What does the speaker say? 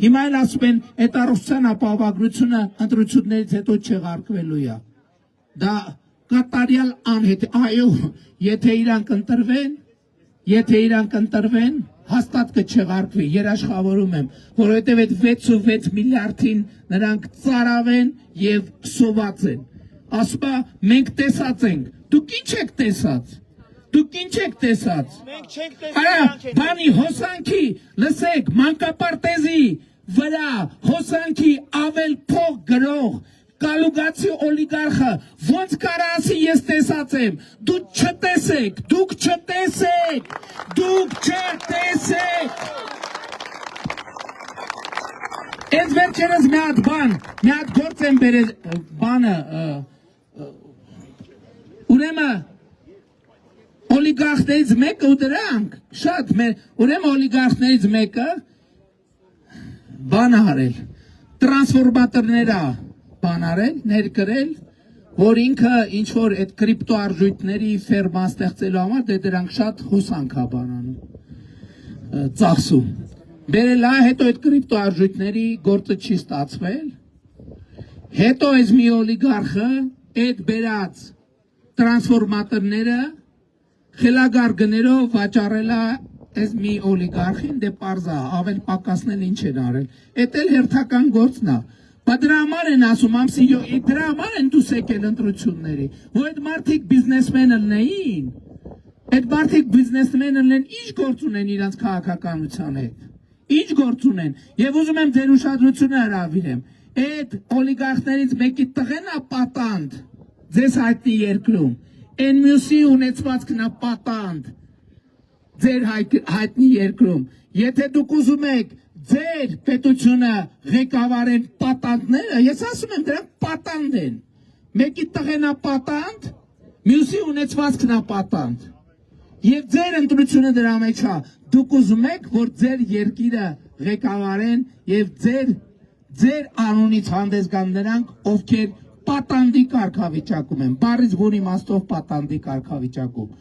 Հիմա էլ ասում են այդ առողջության ապահովագրությունը ընտրություններից հետո չեղարկվելու է։ Դա կատարյալ անհետ, այո, եթե իրանք ընտրվեն, հաստատ կչեղարկվի, երաշխավորում եմ, որովհետև այդ 6.6 միլիարդին նրանք ծարավ են եւ սոված են։ Ասում է, մենք տեսած ենք, դուք ինչ եք տեսած։ Դուք ինչ եք տեսած։ Բանի հոսանքի, լսեք, մանկապարտեզի վրա հոսանքի ավել փող գրող կալուգացի օլիգարխը ոնց կարա ասի ես տեսած եմ, դուք չտեսեք, Այս վերջերս մի հատ գործ եմ բերել բանը, ուրեմն օլիգարխներից մեկը ու դրանք, շատ ուրեմն օլիգարխներից մեկը բան արել, տրանսֆորմատորները բան արել, ներկրել, որ ինքը ինչ-որ այդ կրիպտո արժույթների ֆերմա ստեղծելու համար դե դրանք շատ հոսանք է բանանում, ծախսում։ Բերել է, հետո այդ կրիպտո արժույթների գործը չի ստացվել, հետո այս մի օլիգարխը այդ բերած տրանսֆորմատորները խելագար գներով վաճառել է այս մի օլիգարխին, դե պարզա, ավել պակասնել ինչ են արել, էդ էլ հերթական գործն է, բա դրա համար են ասում, դրա համար են դուս եկել ընտրությունների, որ այդ մարդիկ բիզնեսմենը լինեին, այդ մարդիկ բիզնեսմենը լինեն, ինչ գործ ունեն իրանց քաղաքականության հետ, ինչ գործ ունեն, եւ ուզում եմ ձեր ուշադրությունը հրավիրեմ, այդ օլիգարխներից մեկի տղեն է պատանդ, ձեզ հայտնի երկրում, Են մյուսի ունեցվածքն է պատանդ ձեր հայտնի երկրում, եթե դուք ուզում եք ձեր պետությունը ղեկավարեն պատանդները, ես ասում եմ դրանք պատանդ են, մեկի տղեն է պատանդ, մյուսի ունեցվածքն է պատանդ, եւ ձեր ընտրությունը դրա մեջ է, դուք ուզում եք, որ ձեր երկիրը ղեկավարեն եւ ձեր անունից հանդես գան նրանք, ովքեր պատանդի կարգավիճակում են, բառից բուն իմաստով պատանդի կարգավիճակում։